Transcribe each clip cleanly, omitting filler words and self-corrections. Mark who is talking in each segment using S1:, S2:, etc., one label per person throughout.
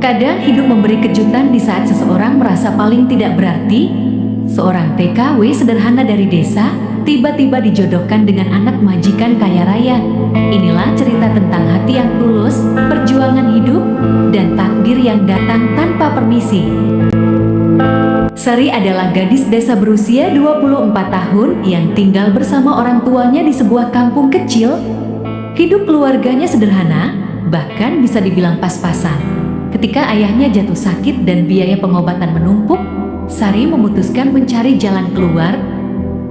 S1: Kadang hidup memberi kejutan di saat seseorang merasa paling tidak berarti. Seorang TKW sederhana dari desa tiba-tiba dijodohkan dengan anak majikan kaya raya. Inilah cerita tentang hati yang tulus, perjuangan hidup, dan takdir yang datang tanpa permisi. Sari adalah gadis desa berusia 24 tahun yang tinggal bersama orang tuanya di sebuah kampung kecil. Hidup keluarganya sederhana, bahkan bisa dibilang pas-pasan. Ketika ayahnya jatuh sakit dan biaya pengobatan menumpuk, Sari memutuskan mencari jalan keluar.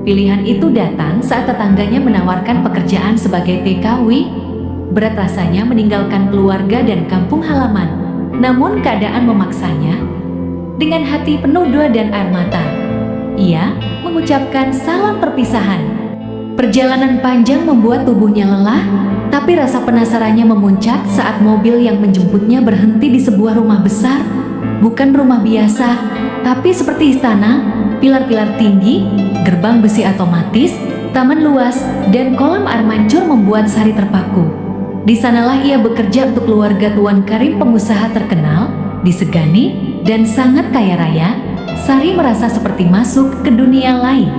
S1: Pilihan itu datang saat tetangganya menawarkan pekerjaan sebagai TKW. Berat rasanya meninggalkan keluarga dan kampung halaman, namun keadaan memaksanya. Dengan hati penuh doa dan air mata, ia mengucapkan salam perpisahan. Perjalanan panjang membuat tubuhnya lelah, tapi rasa penasarannya memuncak saat mobil yang menjemputnya berhenti di sebuah rumah besar. Bukan rumah biasa, tapi seperti istana, pilar-pilar tinggi, gerbang besi otomatis, taman luas, dan kolam air mancur membuat Sari terpaku. Di sanalah ia bekerja untuk keluarga Tuan Karim, pengusaha terkenal, disegani, dan sangat kaya raya. Sari merasa seperti masuk ke dunia lain.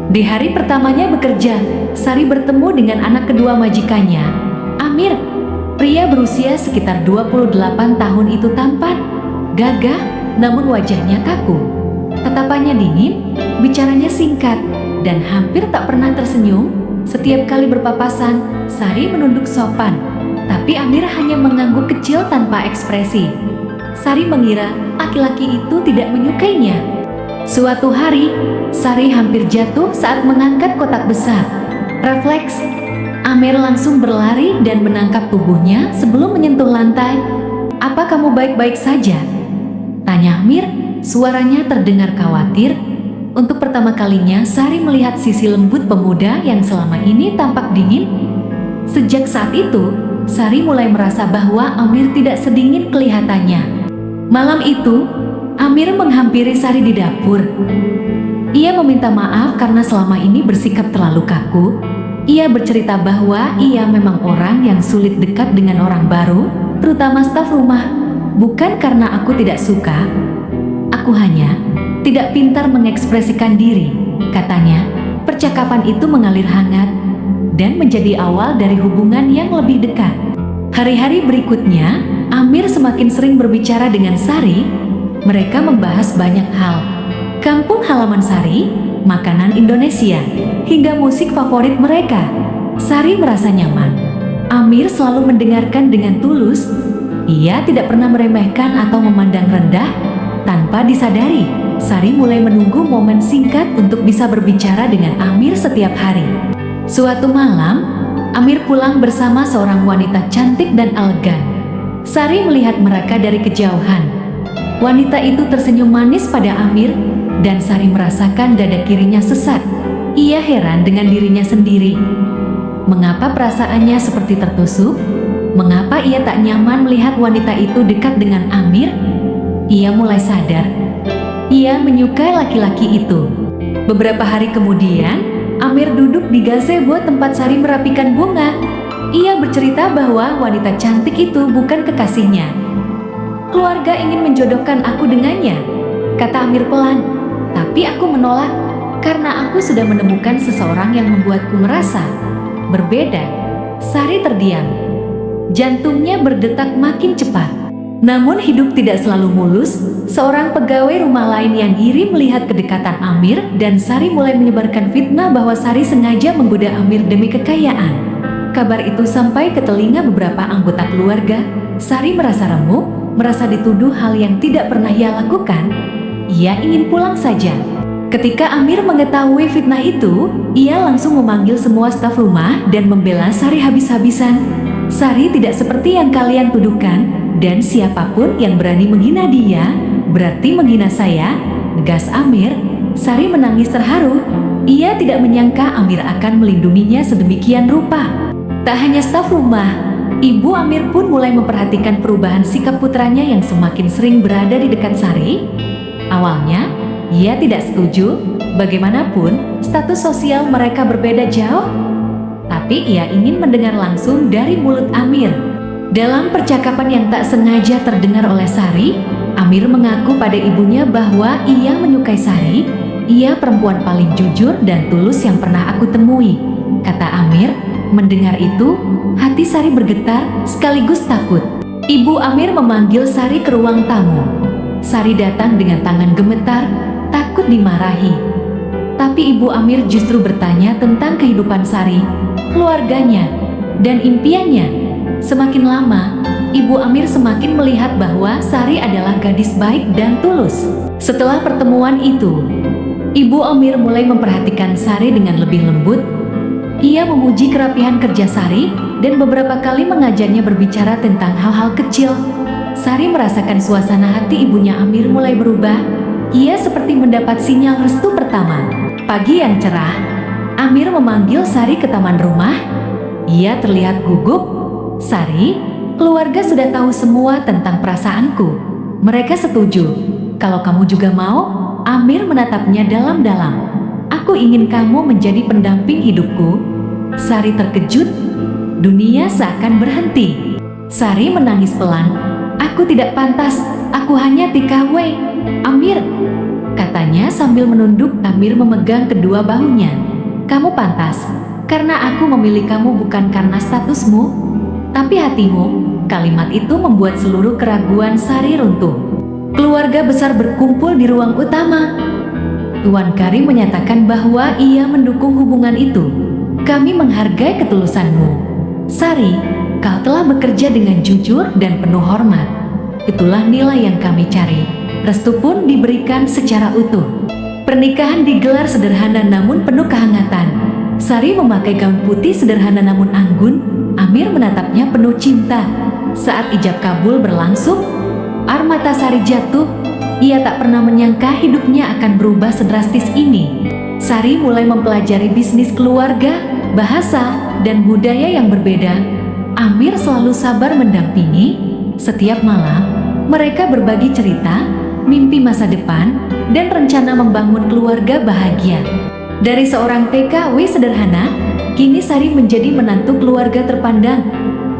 S1: Di hari pertamanya bekerja, Sari bertemu dengan anak kedua majikannya, Amir. Pria berusia sekitar 28 tahun itu tampan, gagah, namun wajahnya kaku. Tatapannya dingin, bicaranya singkat, dan hampir tak pernah tersenyum. Setiap kali berpapasan, Sari menunduk sopan, tapi Amir hanya mengangguk kecil tanpa ekspresi. Sari mengira laki-laki itu tidak menyukainya. Suatu hari, Sari hampir jatuh saat mengangkat kotak besar. Refleks, Amir langsung berlari dan menangkap tubuhnya sebelum menyentuh lantai. "Apa kamu baik-baik saja?" tanya Amir, suaranya terdengar khawatir. Untuk pertama kalinya, Sari melihat sisi lembut pemuda yang selama ini tampak dingin. Sejak saat itu, Sari mulai merasa bahwa Amir tidak sedingin kelihatannya. Malam itu, Amir menghampiri Sari di dapur. Ia meminta maaf karena selama ini bersikap terlalu kaku. Ia bercerita bahwa ia memang orang yang sulit dekat dengan orang baru, terutama staf rumah. "Bukan karena aku tidak suka, aku hanya tidak pintar mengekspresikan diri," katanya. Percakapan itu mengalir hangat dan menjadi awal dari hubungan yang lebih dekat. Hari-hari berikutnya, Amir semakin sering berbicara dengan Sari. Mereka membahas banyak hal. Kampung halaman Sari, makanan Indonesia, hingga musik favorit mereka. Sari merasa nyaman. Amir selalu mendengarkan dengan tulus. Ia tidak pernah meremehkan atau memandang rendah. Tanpa disadari, Sari mulai menunggu momen singkat untuk bisa berbicara dengan Amir setiap hari. Suatu malam, Amir pulang bersama seorang wanita cantik dan elegan. Sari melihat mereka dari kejauhan. Wanita itu tersenyum manis pada Amir, dan Sari merasakan dada kirinya sesak. Ia heran dengan dirinya sendiri. Mengapa perasaannya seperti tertusuk? Mengapa ia tak nyaman melihat wanita itu dekat dengan Amir? Ia mulai sadar. Ia menyukai laki-laki itu. Beberapa hari kemudian, Amir duduk di gazebo tempat Sari merapikan bunga. Ia bercerita bahwa wanita cantik itu bukan kekasihnya. "Keluarga ingin menjodohkan aku dengannya," kata Amir pelan. "Tapi aku menolak karena aku sudah menemukan seseorang yang membuatku merasa berbeda." Sari terdiam. Jantungnya berdetak makin cepat. Namun hidup tidak selalu mulus. Seorang pegawai rumah lain yang iri melihat kedekatan Amir, dan Sari mulai menyebarkan fitnah bahwa Sari sengaja menggoda Amir demi kekayaan. Kabar itu sampai ke telinga beberapa anggota keluarga. Sari merasa remuk, merasa dituduh hal yang tidak pernah ia lakukan. Ia ingin pulang saja. Ketika Amir mengetahui fitnah itu, ia langsung memanggil semua staf rumah dan membela Sari habis-habisan. "Sari tidak seperti yang kalian tuduhkan, dan siapapun yang berani menghina dia, berarti menghina saya," tegas Amir. Sari menangis terharu. Ia tidak menyangka Amir akan melindunginya sedemikian rupa. Tak hanya staf rumah, Ibu Amir pun mulai memperhatikan perubahan sikap putranya yang semakin sering berada di dekat Sari. Awalnya, ia tidak setuju. Bagaimanapun, status sosial mereka berbeda jauh. Tapi ia ingin mendengar langsung dari mulut Amir. Dalam percakapan yang tak sengaja terdengar oleh Sari, Amir mengaku pada ibunya bahwa ia menyukai Sari. Ia perempuan paling jujur dan tulus yang pernah aku temui, kata Amir. Mendengar itu, hati Sari bergetar sekaligus takut. Ibu Amir memanggil Sari ke ruang tamu. Sari datang dengan tangan gemetar, takut dimarahi. Tapi Ibu Amir justru bertanya tentang kehidupan Sari, keluarganya, dan impiannya. Semakin lama, Ibu Amir semakin melihat bahwa Sari adalah gadis baik dan tulus. Setelah pertemuan itu, Ibu Amir mulai memperhatikan Sari dengan lebih lembut. Ia memuji kerapihan kerja Sari dan beberapa kali mengajarnya berbicara tentang hal-hal kecil. Sari merasakan suasana hati ibunya Amir mulai berubah. Ia seperti mendapat sinyal restu pertama. Pagi yang cerah, Amir memanggil Sari ke taman rumah. Ia terlihat gugup. Sari, keluarga sudah tahu semua tentang perasaanku. Mereka setuju. Kalau kamu juga mau. Amir menatapnya dalam-dalam. Aku ingin kamu menjadi pendamping hidupku. Sari terkejut. Dunia seakan berhenti. Sari menangis pelan. Aku tidak pantas. Aku hanya TKW. Amir, katanya sambil menunduk. Amir memegang kedua bahunya. Kamu pantas. Karena aku memilih kamu bukan karena statusmu, tapi hatimu. Kalimat itu membuat seluruh keraguan Sari runtuh. Keluarga besar berkumpul di ruang utama. Tuan Karim menyatakan bahwa ia mendukung hubungan itu. Kami menghargai ketulusanmu. Sari, kau telah bekerja dengan jujur dan penuh hormat. Itulah nilai yang kami cari. Restu pun diberikan secara utuh. Pernikahan digelar sederhana namun penuh kehangatan. Sari memakai gaun putih sederhana namun anggun. Amir menatapnya penuh cinta. Saat ijab kabul berlangsung, air mata Sari jatuh. Ia tak pernah menyangka hidupnya akan berubah sedrastis ini. Sari mulai mempelajari bisnis keluarga, bahasa, dan budaya yang berbeda. Amir selalu sabar mendampingi. Setiap malam, mereka berbagi cerita, mimpi masa depan, dan rencana membangun keluarga bahagia. Dari seorang TKW sederhana, kini Sari menjadi menantu keluarga terpandang.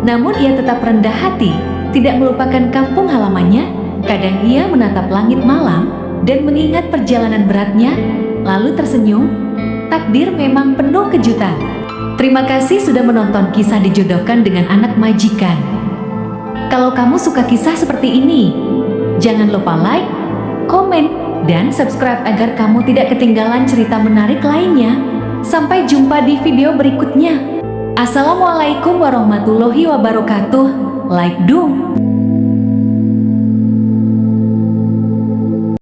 S1: Namun ia tetap rendah hati, tidak melupakan kampung halamannya. Kadang ia menatap langit malam dan mengingat perjalanan beratnya, lalu tersenyum. Takdir memang penuh kejutan. Terima kasih sudah menonton Kisah Dijodohkan dengan Anak Majikan. Kalau kamu suka kisah seperti ini, jangan lupa like, komen, dan subscribe agar kamu tidak ketinggalan cerita menarik lainnya. Sampai jumpa di video berikutnya. Assalamualaikum warahmatullahi wabarakatuh. Like dong!